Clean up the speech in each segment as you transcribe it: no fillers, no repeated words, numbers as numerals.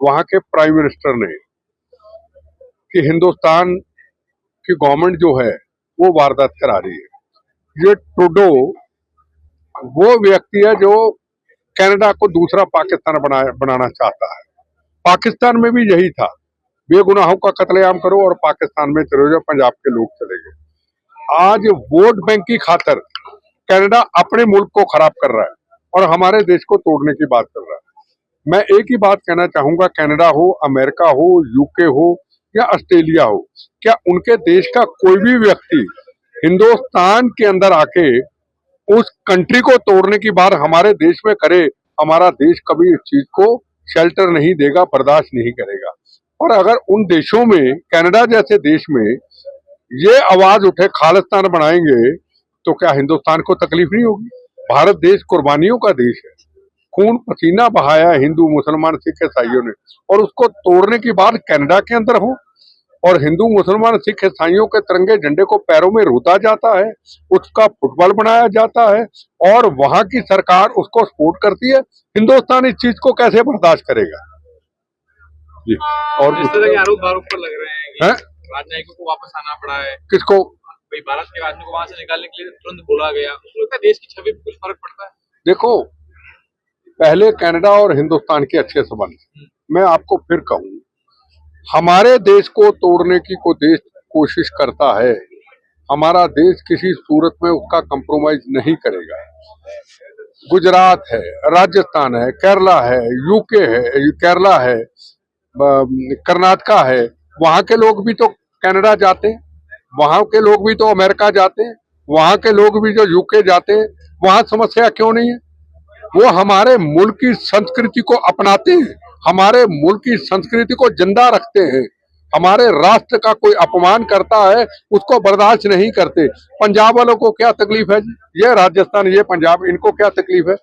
वहां के prime minister ने कि हिंदुस्तान की गवर्नमेंट जो है वो वारदात करा रही है। ये ट्रूडो वो व्यक्ति है जो कनाडा को दूसरा पाकिस्तान बनाना चाहता है। पाकिस्तान में भी यही था, बेगुनाहों का कत्लेआम करो और पाकिस्तान में चले जाओ, पंजाब के लोग चले गए। आज वोट बैंक की खातर कनाडा अपने मुल्क को खराब कर रहा है और हमारे देश को तोड़ने की बात कर रहा है। मैं एक ही बात कहना चाहूंगा, कनाडा हो, अमेरिका हो, यूके हो या ऑस्ट्रेलिया हो, क्या उनके देश का कोई भी व्यक्ति हिंदुस्तान के अंदर आके उस कंट्री को तोड़ने की बात हमारे देश में करे, हमारा देश कभी इस चीज को शेल्टर नहीं देगा, बर्दाश्त नहीं करेगा। और अगर उन देशों में, कनाडा जैसे देश में ये आवाज उठे खालिस्तान बनाएंगे, तो क्या हिंदुस्तान को तकलीफ नहीं होगी? भारत देश कुर्बानियों का देश है, खून पसीना बहाया हिंदू मुसलमान सिख ईसाइयों ने, और उसको तोड़ने की बात कनाडा के अंदर हो और हिंदू मुसलमान सिख ईसाइयों के तिरंगे झंडे को पैरों में रोता जाता है, उसका फुटबॉल बनाया जाता है और वहां की सरकार उसको सपोर्ट करती है। हिंदुस्तान इस चीज को कैसे बर्दाश्त करेगा जी? और इस तरह के आरोप पर लग रहे हैं कि राजनयिकों को वापस आना पड़ा है। किसको? भाई भारत के आदमी को वहां से निकालने के लिए तुरंत बोला गया, उसको लगता है देश की छवि पर कुछ फर्क पड़ता है? देखो, पहले कनाडा और हिंदुस्तान के अच्छे संबंध, मैं आपको फिर कहूं, हमारे देश को तोड़ने की देश कोशिश करता है, हमारा देश किसी सूरत में उसका कंप्रोमाइज नहीं करेगा। गुजरात है, राजस्थान है, केरला है, यूके है, केरला है, कर्नाटका है, वहां के लोग भी तो कनाडा जाते हैं, वहां के लोग भी तो अमेरिका जाते हैं, वहां के लोग भी जो यूके जाते हैं। वहां समस्या क्यों नहीं है? वो हमारे मुल्क की संस्कृति को अपनाते हैं, हमारे मुल्क की संस्कृति को जिंदा रखते हैं। हमारे राष्ट्र का कोई अपमान करता है उसको बर्दाश्त नहीं करते। पंजाब वालों को क्या तकलीफ है? ये राजस्थान, ये पंजाब, इनको क्या तकलीफ है?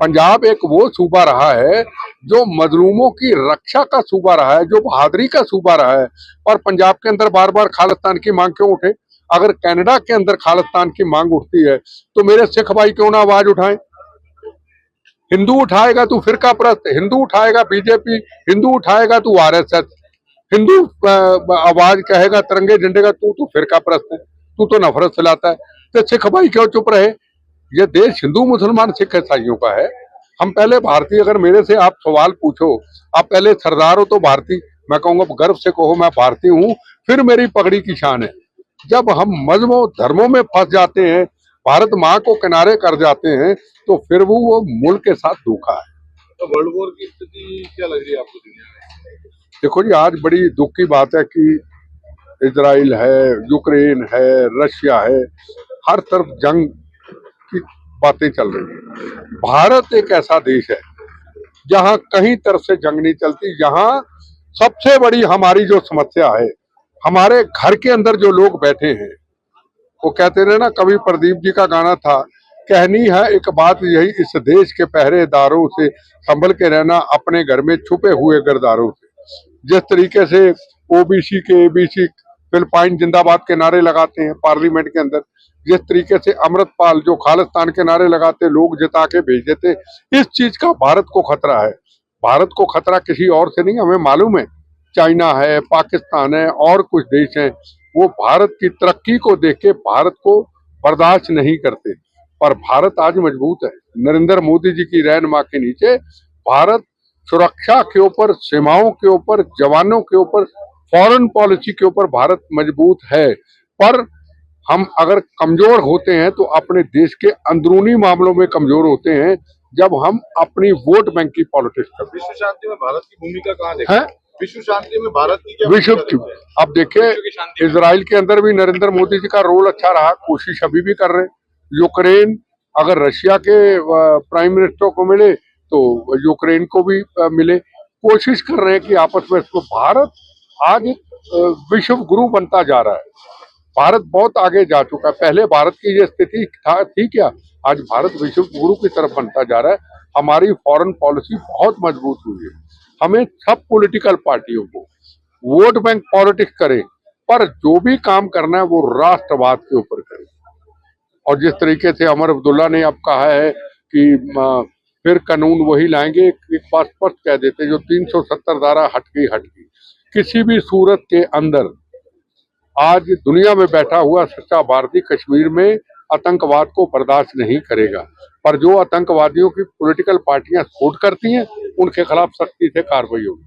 पंजाब एक वो सूबा रहा है जो मजलूमों की रक्षा का सूबा रहा है, जो बहादुरी का सूबा रहा है। और पंजाब के अंदर बार बार खालिस्तान की मांग क्यों उठे? अगर कनाडा के अंदर खालिस्तान की मांग उठती है तो मेरे सिख भाई क्यों ना आवाज उठाएं? हिंदू उठाएगा तू फिरका परस्त, हिंदू उठाएगा बीजेपी, हिंदू उठाएगा तू आरएसएस, हिंदू आवाज कहेगा तिरंगे झंडे का, तू फिरका परस्त है, तू तो नफरत फैलाता है। तो सिख भाई क्यों चुप रहे? ये देश हिंदू मुसलमान सिख ईसाइयों का है। हम पहले भारतीय, अगर मेरे से आप सवाल पूछो, आप पहले सरदार हो तो भारतीय, मैं कहूंगा गर्व से कहो मैं भारतीय हूं, फिर मेरी पगड़ी की शान है। जब हम मजहबों धर्मों में फंस जाते हैं, भारत माँ को किनारे कर जाते हैं, तो फिर वो मुल्क के साथ धोखा है। तो वर्ल्ड वॉर की स्थिति क्या लग रही है आपको दुनिया में? देखो जी, आज बड़ी दुख की बात है कि इजराइल है, यूक्रेन है, रशिया है, हर तरफ जंग की बातें चल रही है। भारत एक ऐसा देश है जहां कहीं तरफ से जंग नहीं चलती। यहाँ सबसे बड़ी हमारी जो समस्या है, हमारे घर के अंदर जो लोग बैठे हैं, वो कहते रहे ना, कवि प्रदीप जी का गाना था, कहनी है एक बात यही, इस देश के पहरेदारों से संभल के रहना, अपने घर में छुपे हुए गरदारों से। जिस तरीके से ओबीसी के एबीसी फिलिपाइन जिंदाबाद के नारे लगाते हैं पार्लियामेंट के अंदर, जिस तरीके से अमृतपाल जो खालिस्तान के नारे लगाते, लोग जिता के भेज देते, इस चीज का भारत को खतरा है। भारत को खतरा किसी और से नहीं, हमें मालूम है, चाइना है, पाकिस्तान है और कुछ देश हैं, वो भारत की तरक्की को देख के भारत को बर्दाश्त नहीं करते। पर भारत आज मजबूत है, नरेंद्र मोदी जी की रहनुमा के नीचे भारत सुरक्षा के ऊपर, सीमाओं के ऊपर, जवानों के ऊपर, फॉरेन पॉलिसी के ऊपर भारत मजबूत है। पर हम अगर कमजोर होते हैं तो अपने देश के अंदरूनी मामलों में कमजोर होते हैं, जब हम अपनी वोट बैंक की पॉलिटिक्स करते हैं। विश्व शांति में भारत की भूमिका कहाँ देखते हैं? विश्व शांति में भारत की क्या विश्व की? अब देखिए, इजराइल के अंदर भी नरेंद्र मोदी जी का रोल अच्छा रहा, कोशिश अभी भी कर रहे हैं। यूक्रेन, अगर रशिया के प्राइम मिनिस्टर को मिले तो यूक्रेन को भी मिले, कोशिश कर रहे हैं कि आपस में इसको। भारत आज विश्व गुरु बनता जा रहा है, भारत बहुत आगे जा चुका है। पहले भारत की ये स्थिति थी क्या? आज भारत विश्व गुरु की तरफ बनता जा रहा है। हमारी फॉरेन पॉलिसी बहुत मजबूत हुई है। हमें सब पॉलिटिकल पार्टियों को वोट बैंक पॉलिटिक्स करें, पर जो भी काम करना है वो राष्ट्रवाद के ऊपर करें। और जिस तरीके से अमर अब्दुल्ला ने अब कहा है कि फिर कानून वही लाएंगे। एक बात स्पष्ट कह देते, जो 370 धारा हट गई। किसी भी सूरत के अंदर आज दुनिया में बैठा हुआ सच्चा भारतीय कश्मीर में आतंकवाद को बर्दाश्त नहीं करेगा। पर जो आतंकवादियों की पॉलिटिकल पार्टियां सपोर्ट करती हैं, उनके खिलाफ सख्ती से कार्रवाई होगी।